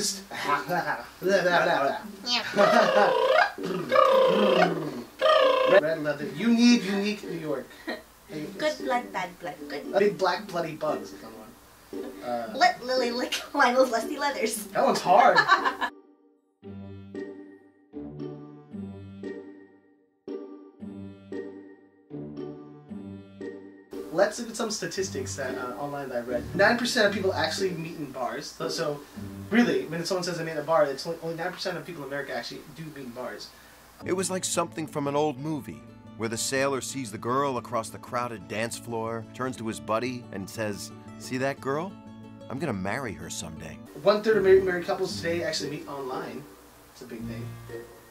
this. Red leather. You need unique New York. Good blood, bad blood. Good. Big black bloody bugs. Let Lily lick Lionel's lusty leathers. That one's hard. Let's look at some statistics that online that I read. 9% of people actually meet in bars. So really, when someone says they meet in a bar, it's only 9% of people in America actually do meet in bars. It was like something from an old movie, where the sailor sees the girl across the crowded dance floor, turns to his buddy, and says, "See that girl? I'm gonna marry her someday." 1/3 of married couples today actually meet online. It's a big thing.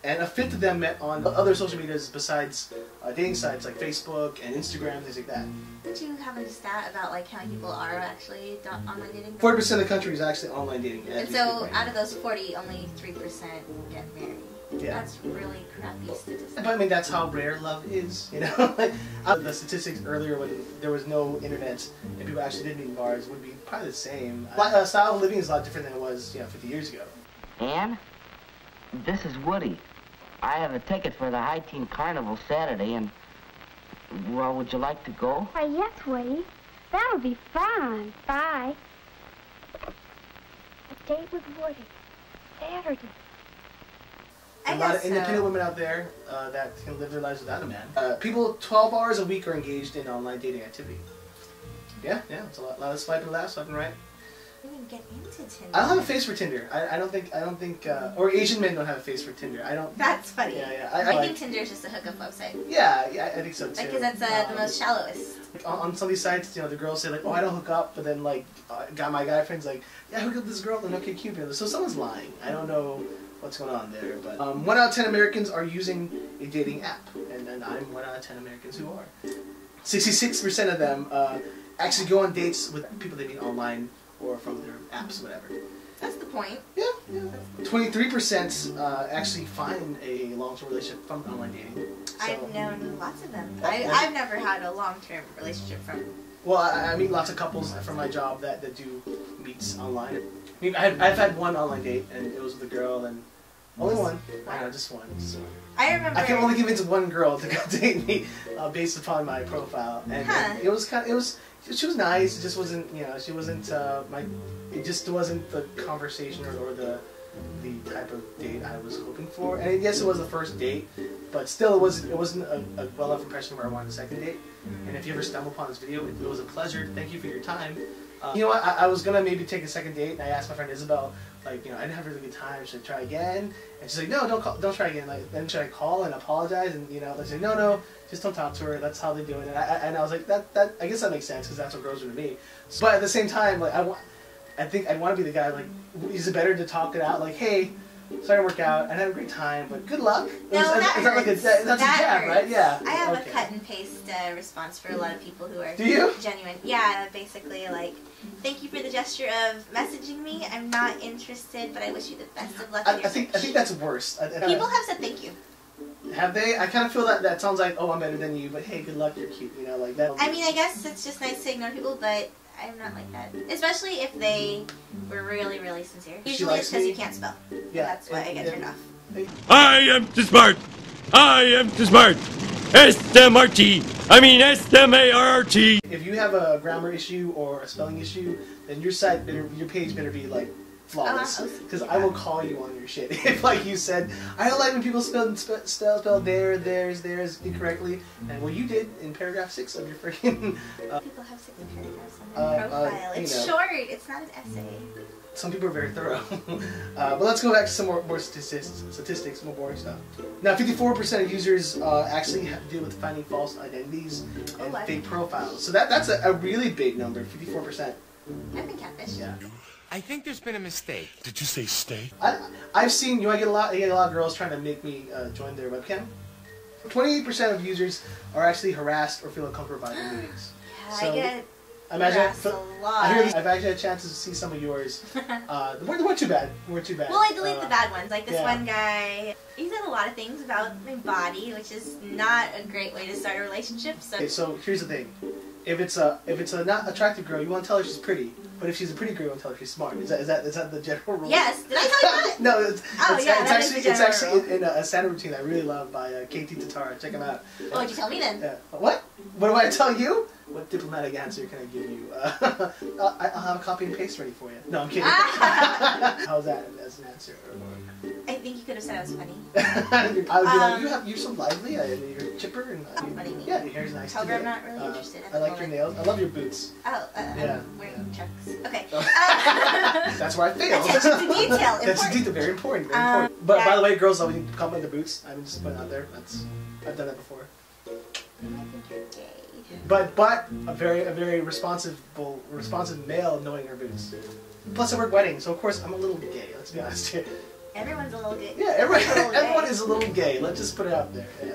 And 1/5 of them met on other social medias besides dating sites like Facebook and Instagram, things like that. Did you have a stat about like how many people are actually online dating? 40% of the country is actually online dating. And so out of those 40, only 3% get married. Yeah. That's really crappy statistics. But I mean, that's how rare love is, you know? Like, the statistics earlier when there was no internet and people actually did meet in bars would be probably the same. Style of living is a lot different than it was, 50 years ago. Ann, this is Woody. I have a ticket for the High Teen Carnival Saturday, and, well, would you like to go? Why, yes, Woody. That'll be fun. Bye. A date with Woody. Saturday. A lot of independent women out there that can live their lives without a man. People 12 hours a week are engaged in online dating activity. Yeah, it's a lot of swiping left, swiping right. I didn't get into Tinder. I don't have a face for Tinder. I don't think, or Asian men don't have a face for Tinder. I don't. That's funny. Yeah. I think Tinder is just a hookup website. Yeah, I think so too. Because that's the most shallowest. On some of these sites, the girls say like, "Oh, I don't hook up," but then like, my guy friends like, "Yeah, I hook up with this girl," then okay, Cupid. So someone's lying. I don't know what's going on there, but 1 out of 10 Americans are using a dating app, and I'm 1 out of 10 Americans who are. 66% of them actually go on dates with people they meet online or from their apps, whatever. That's the point. Yeah. 23% actually find a long-term relationship from online dating. So, I've known lots of them. I've never had a long-term relationship from. Well, I meet lots of couples from my job that do meets online. I mean, I've had one online date, and it was with a girl, and only one. I know, just one. I remember. I can only give in to one girl to go date me based upon my profile, and it was she was nice. It just wasn't, she wasn't it just wasn't the conversation or the type of date I was hoping for. And yes, it was the first date, but still, it wasn't a well enough impression where I wanted a second date. And if you ever stumble upon this video, it was a pleasure. Thank you for your time. You know what? I was gonna maybe take a second date, and I asked my friend Isabel, like, I didn't have a really good time. Should I try again? And she's like, no, don't try again. Like, then should I call and apologize? And they say, no, just don't talk to her. That's how they do it. And I was like, that I guess that makes sense because that's what girls do to me. But at the same time, like, I think I'd want to be the guy. Like, is it better to talk it out? Like, hey, sorry to work out. I had a great time, but good luck. No, that's a jab, right? Yeah. I have a cut and paste response for a lot of people who are genuine. Yeah, basically like, thank you for the gesture of messaging me. I'm not interested, but I wish you the best of luck. I think that's worse. People have said thank you. Have they? I kind of feel that sounds like, oh, I'm better than you, but hey, good luck, you're cute. Like that. I mean, I guess it's just nice to ignore people, but I'm not like that. Especially if they were really, really sincere. Usually it's because you can't spell. Yeah. That's why I get turned off. I am too smart. I am too smart. S-M-R-T. I mean S-M-A-R-T. If you have a grammar issue or a spelling issue, then your page better be like flawless. Because I will call you on your shit. If like you said, I don't like when people spell there, theirs incorrectly. And well, you did in paragraph 6 of your freaking. People have 6 paragraphs on their profile. It's short. It's not an essay. Some people are very thorough. But let's go back to some more statistics, more boring stuff. Now, 54% of users actually deal with finding false identities and fake profiles. So that's a really big number, 54%. I've been catfished. Yeah. I think there's been a mistake. Did you say steak? I've seen, I get a lot of girls trying to make me join their webcam. 28% of users are actually harassed or feel uncomfortable by their meetings. Yeah, so, I get harassed a lot. I've actually had chances to see some of yours. They weren't too bad. Well, I delete the bad ones. Like this one guy, he said a lot of things about my body, which is not a great way to start a relationship. So, okay, so here's the thing. If it's a not attractive girl, you want to tell her she's pretty. But if she's a pretty girl, you won't tell her she's smart. Is that the general rule? Yes. Did I tell you that? No, it's actually rule. in a Santa routine I really love by Katar. Check him out. What would you tell me then? Yeah. What? What do I tell you? What diplomatic answer can I give you? I'll have a copy and paste ready for you. No, I'm kidding. How's that as an answer? I think you could have said I was funny. I would be like, you're so lively, you're chipper, and funny. Yeah, your hair's nice. However, I'm not really interested. I like your nails. I love your boots. Oh, yeah. I'm wearing chucks. Okay. That's where I failed. Attention to detail. That's detail. Very important. Very important. But by the way, girls love when you compliment their boots. I'm just putting it out there. I've done that before. I think you're gay. But a very responsive male knowing her boots. Plus I work weddings, so of course I'm a little gay. Let's be honest here. Everyone's a little gay. Yeah, everyone is a little gay. Let's just put it out there. Yeah.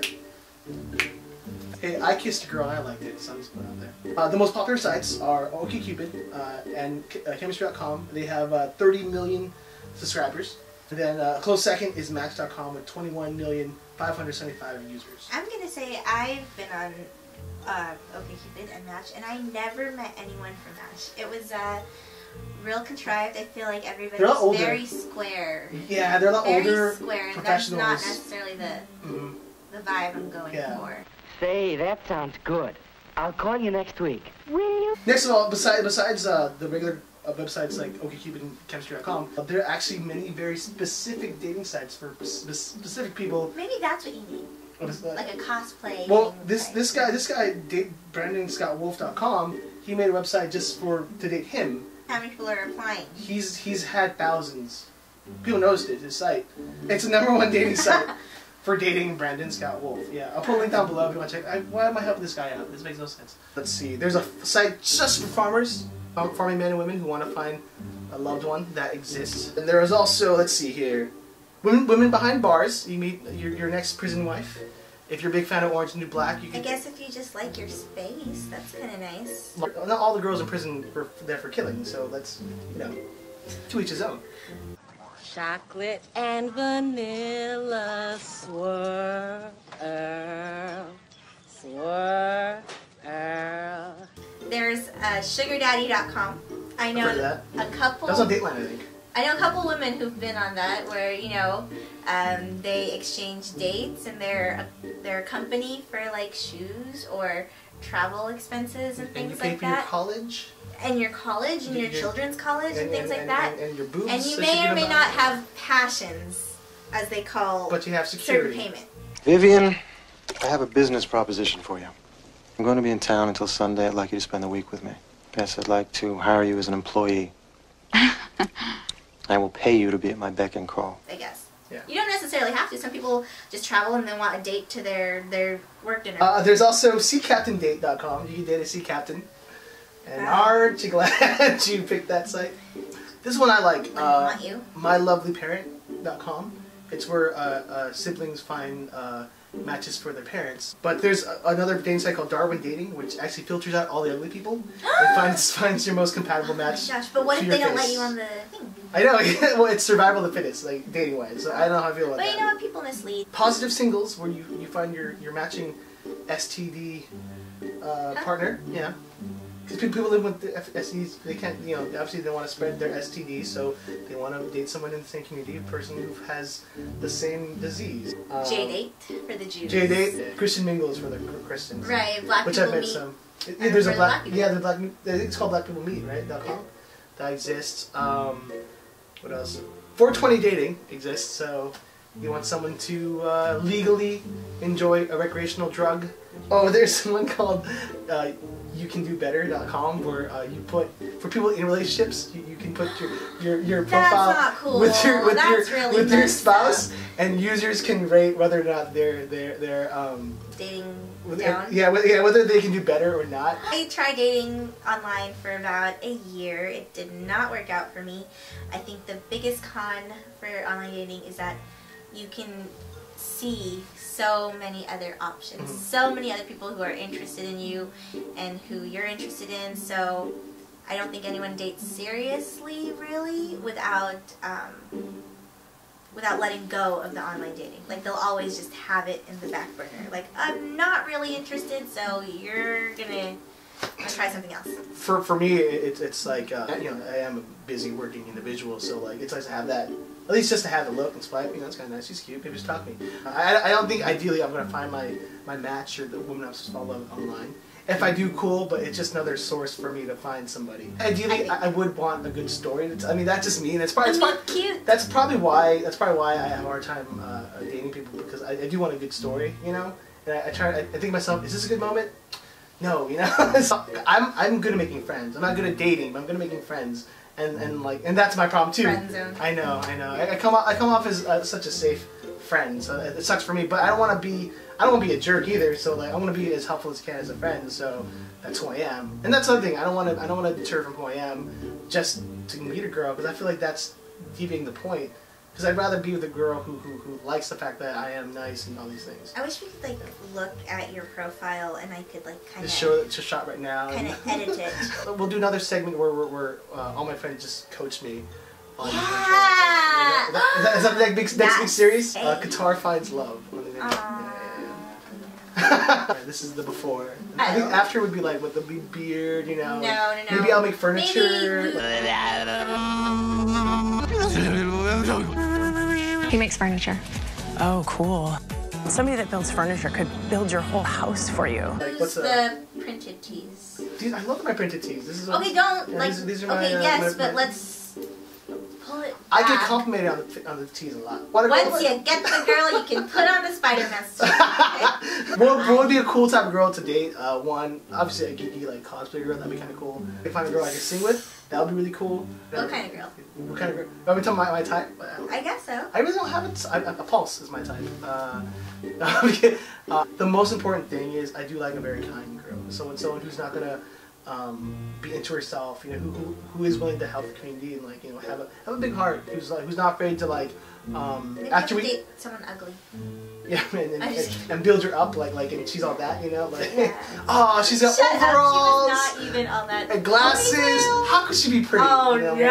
Hey, I kissed a girl and I liked it, so I'm just putting it out there. The most popular sites are OkCupid and Chemistry.com. They have 30 million subscribers. And then a close second is Match.com with 21,575 users. I'm gonna say I've been on OkCupid and Match, and I never met anyone from Match. It was real contrived. I feel like everybody's very square. Yeah, they're a lot older. Very square, and professionals. that's not necessarily the vibe I'm going for. Say, that sounds good. I'll call you next week. Will you? Next of all, besides the regular websites like OkCupid and Chemistry.com, there are actually many very specific dating sites for specific people. Maybe that's what you mean. Like a cosplay. Well, this guy, BrandonScottWolf.com, he made a website just to date him. How many people are applying? He's had thousands. People noticed it. His site. It's the #1 dating site for dating Brandon Scott Wolf. Yeah, I'll put a link down below if you want to check. Why am I helping this guy out? This makes no sense. Let's see. There's a site just for farmers, farming men and women who want to find a loved one that exists. And there is also, let's see here, women behind bars. You meet your next prison wife. If you're a big fan of Orange and New Black, you can... I guess if you just like your space, that's kind of nice. Not all the girls in prison were there for killing, so that's, to each his own. Chocolate and vanilla swirl, swirl. There's sugardaddy.com. I know a couple... That's on Dateline, I think. I know a couple women who've been on that where, they exchange dates and they're a company for like shoes or travel expenses and things like that. And you pay for your college? And your college and your children's college and things like that. And your boobs. And you may or may not have passions, as they call but you have security. certain payment. Vivian, I have a business proposition for you. I'm going to be in town until Sunday. I'd like you to spend the week with me. Yes, I'd like to hire you as an employee. I will pay you to be at my beck and call. I guess. Yeah. You don't necessarily have to. Some people just travel and then want a date to their work dinner. There's also SeaCaptainDate.com. You can date a sea captain. And aren't you glad you picked that site? This one I like. MyLovelyParent.com. It's where siblings find matches for their parents. But there's another dating site called Darwin Dating, which actually filters out all the ugly people and finds your most compatible match. Oh my gosh, but what if they don't let you on the thing? I know, well, it's survival of the fittest, like dating wise. So I don't know how I feel about that. But you know what, people mislead. Positive Singles, where you find your matching STD partner, yeah. Because people live with the STDs, they can't, obviously they want to spread their STDs, so they want to date someone in the same community, a person who has the same disease. J-Date for the Jews. J-Date, Christian Mingle is for the Christians. Right, Black which People I've met Meet. some. There's a black, it's called Black People Meet, right? .com. That exists. What else? 420 Dating exists, so you want someone to legally enjoy a recreational drug. Oh, there's one called YouCanDoBetter.com where you put, for people in relationships, you can put your profile That's not cool. with your spouse, up. and users can rate whether or not they're dating down. Yeah, whether they can do better or not. I tried dating online for about a year. It did not work out for me. I think the biggest con for online dating is that you can see so many other options, so many other people who are interested in you and who you're interested in, so I don't think anyone dates seriously, really, without letting go of the online dating. Like, they'll always just have it in the back burner. Like, I'm not really interested, so you're gonna I'm gonna try something else. For me, it's like you know, I am a busy working individual, so like it's nice to have that. At least just to have the look and swipe, you know, it's kind of nice. She's cute. Maybe just talk to me. I don't think ideally I'm gonna find my match or the woman I'm supposed to follow online. If I do, cool, but it's just another source for me to find somebody. Ideally, I would want a good story. I mean, that's just me, and it's probably cute. That's probably why I have a hard time dating people, because I do want a good story, you know. And I think to myself, is this a good moment? No, you know. So I'm good at making friends. I'm not good at dating, but I'm good at making friends. And that's my problem too. Friend zone. I know. I come off as such a safe friend, so it sucks for me. But I don't want to be a jerk either. So like I want to be as helpful as I can as a friend. So that's who I am. And that's the other thing. I don't want to deter from who I am just to meet a girl, because I feel like that's deviating the point. Because I'd rather be with a girl who likes the fact that I am nice and all these things. I wish we could like look at your profile and I could like kind of just show it to shot right now. Kind of edit it. We'll do another segment where all my friends just coach me. On Yeah! Is that the next big series? Qatar finds love. This is the before. I think after would be like with the big beard, you know. No. Maybe I'll make furniture. He makes furniture. Oh, cool. Somebody that builds furniture could build your whole house for you. Like, what's the printed tees? Dude, I love my printed tees. This is okay, don't yeah, like. These are my, okay, yes, but let's pull it back. I get complimented on the tees a lot. Once you get the girl, you can put on the Spider-Man suit. Okay? What would be a cool type of girl to date? One, obviously a geeky like cosplay girl. That'd be kind of cool. If I find a girl I can sing with, that would be really cool. What kind of girl? What kind of girl? Are we talking my type? I guess so. I really don't have a pulse is my type. The most important thing is I do like a very kind girl. Someone who's not gonna be into herself. You know, who is willing to help the community and like, you know, have a big heart. Who's not afraid to like. Maybe after date someone ugly. Yeah, and build her up like and she's all that, you know, like yeah. Oh, she's got overalls. She was not even all that. And glasses. How could she be pretty? Oh, you know? No.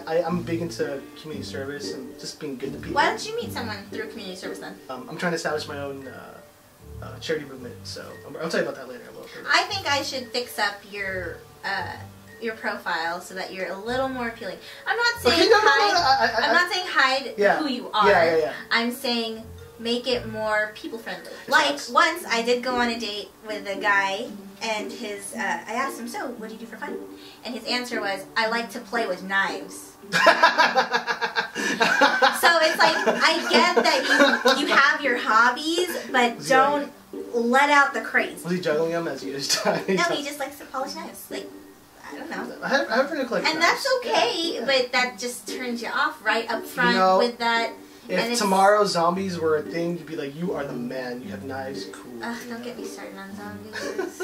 I'm big into community service and just being good to people. Why don't you meet someone through community service then? I'm trying to establish my own charity movement, so I'll tell you about that later. I think I should fix up your profile so that you're a little more appealing. I'm not saying I'm not saying hide who you are. Yeah. I'm saying make it more people friendly. Like once I did go on a date with a guy and his I asked him, so what do you do for fun? And his answer was, I like to play with knives. So it's like, I get that you have your hobbies, but don't let out the craze. Was he juggling them as you just No, he just likes to polish knives. Like, I don't know. I have a friend who collects and knives. That's okay, but that just turns you off right up front with that. If tomorrow zombies were a thing, you'd be like, you are the man. You have knives, cool. Don't get me started on zombies.